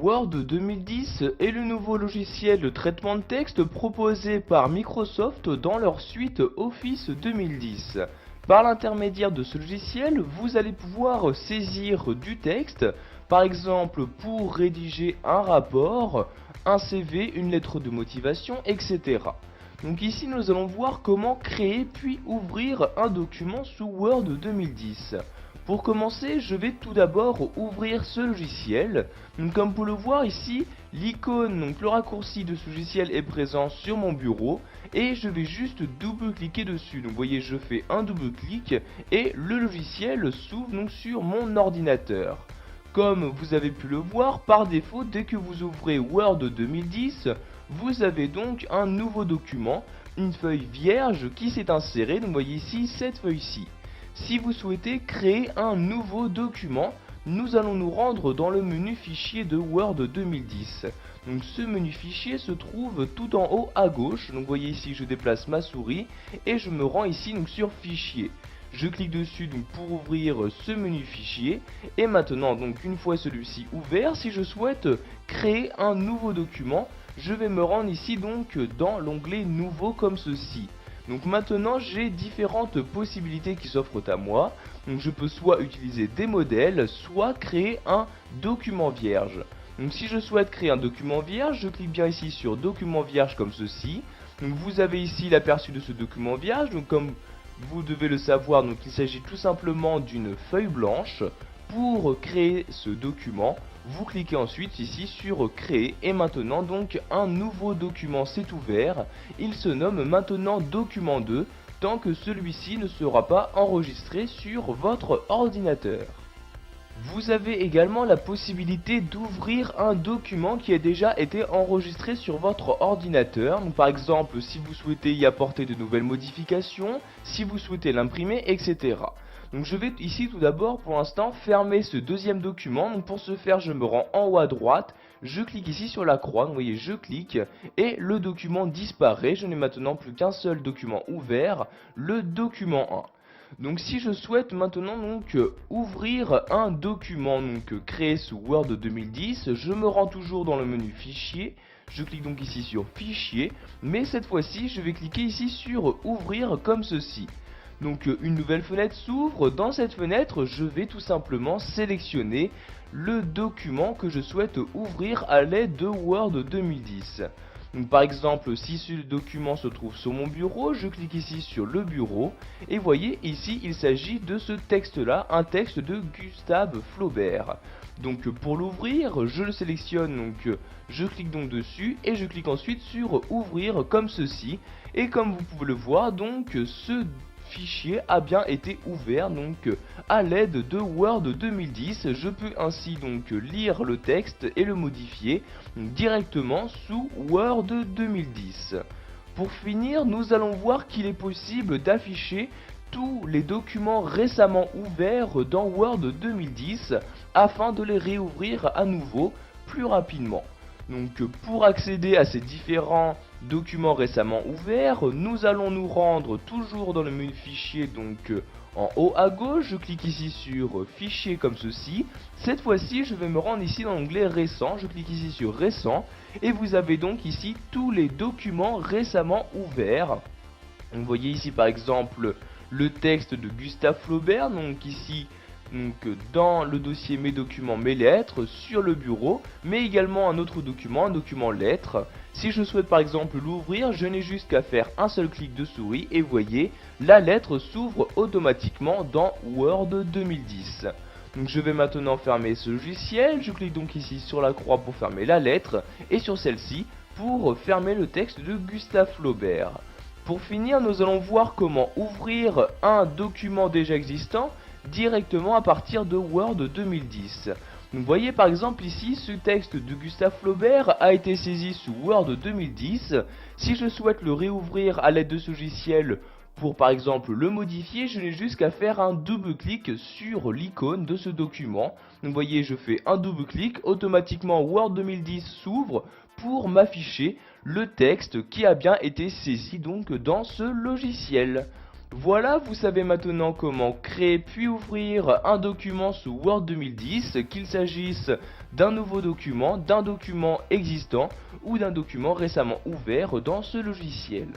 Word 2010 est le nouveau logiciel de traitement de texte proposé par Microsoft dans leur suite Office 2010. Par l'intermédiaire de ce logiciel, vous allez pouvoir saisir du texte, par exemple pour rédiger un rapport, un CV, une lettre de motivation, etc. Donc ici nous allons voir comment créer puis ouvrir un document sous Word 2010. Pour commencer, je vais tout d'abord ouvrir ce logiciel. Donc, comme vous le voir ici, l'icône, donc le raccourci de ce logiciel est présent sur mon bureau et je vais juste double-cliquer dessus. Donc vous voyez, je fais un double-clic et le logiciel s'ouvre donc sur mon ordinateur. Comme vous avez pu le voir, par défaut, dès que vous ouvrez Word 2010, vous avez donc un nouveau document, une feuille vierge qui s'est insérée. Donc vous voyez ici cette feuille-ci. Si vous souhaitez créer un nouveau document, nous allons nous rendre dans le menu fichier de Word 2010. Donc ce menu fichier se trouve tout en haut à gauche. Donc vous voyez ici, je déplace ma souris et je me rends ici donc sur fichier. Je clique dessus donc pour ouvrir ce menu fichier et maintenant donc une fois celui-ci ouvert, si je souhaite créer un nouveau document, je vais me rendre ici donc dans l'onglet nouveau comme ceci. Donc maintenant j'ai différentes possibilités qui s'offrent à moi. Donc je peux soit utiliser des modèles, soit créer un document vierge. Donc si je souhaite créer un document vierge, je clique bien ici sur document vierge comme ceci. Donc vous avez ici l'aperçu de ce document vierge. Donc comme vous devez le savoir, donc il s'agit tout simplement d'une feuille blanche. Pour créer ce document, vous cliquez ensuite ici sur créer et maintenant donc un nouveau document s'est ouvert. Il se nomme maintenant document 2 tant que celui-ci ne sera pas enregistré sur votre ordinateur. Vous avez également la possibilité d'ouvrir un document qui a déjà été enregistré sur votre ordinateur. Donc par exemple, si vous souhaitez y apporter de nouvelles modifications, si vous souhaitez l'imprimer, etc. Donc je vais ici tout d'abord pour l'instant fermer ce deuxième document. Donc pour ce faire, je me rends en haut à droite, je clique ici sur la croix, donc vous voyez je clique et le document disparaît. Je n'ai maintenant plus qu'un seul document ouvert, le document 1. Donc si je souhaite maintenant donc ouvrir un document créé sous Word 2010, je me rends toujours dans le menu fichier, je clique donc ici sur fichier, mais cette fois-ci je vais cliquer ici sur ouvrir comme ceci. Donc une nouvelle fenêtre s'ouvre, dans cette fenêtre je vais tout simplement sélectionner le document que je souhaite ouvrir à l'aide de Word 2010. Donc par exemple, si ce document se trouve sur mon bureau, je clique ici sur le bureau et voyez ici il s'agit de ce texte là, un texte de Gustave Flaubert. Donc pour l'ouvrir, je le sélectionne, donc je clique donc dessus et je clique ensuite sur ouvrir comme ceci. Et comme vous pouvez le voir, donc ce fichier a bien été ouvert donc à l'aide de Word 2010. Je peux ainsi donc lire le texte et le modifier directement sous Word 2010. Pour finir, nous allons voir qu'il est possible d'afficher tous les documents récemment ouverts dans Word 2010 afin de les réouvrir à nouveau plus rapidement. Donc pour accéder à ces différents documents récemment ouverts, nous allons nous rendre toujours dans le menu fichier, donc en haut à gauche, je clique ici sur fichier comme ceci. Cette fois-ci, je vais me rendre ici dans l'onglet récent, je clique ici sur récent et vous avez donc ici tous les documents récemment ouverts. Vous voyez ici par exemple le texte de Gustave Flaubert, donc ici dans le dossier mes documents, mes lettres, sur le bureau, mais également un autre document, un document lettres. Si je souhaite par exemple l'ouvrir, je n'ai juste qu'à faire un seul clic de souris et voyez, la lettre s'ouvre automatiquement dans Word 2010. Donc je vais maintenant fermer ce logiciel, je clique donc ici sur la croix pour fermer la lettre et sur celle-ci pour fermer le texte de Gustave Flaubert. Pour finir, nous allons voir comment ouvrir un document déjà existant directement à partir de Word 2010. Vous voyez par exemple ici, ce texte de Gustave Flaubert a été saisi sous Word 2010. Si je souhaite le réouvrir à l'aide de ce logiciel pour par exemple le modifier, je n'ai juste qu'à faire un double clic sur l'icône de ce document. Vous voyez, je fais un double clic, automatiquement Word 2010 s'ouvre pour m'afficher le texte qui a bien été saisi donc dans ce logiciel. Voilà, vous savez maintenant comment créer puis ouvrir un document sous Word 2010, qu'il s'agisse d'un nouveau document, d'un document existant ou d'un document récemment ouvert dans ce logiciel.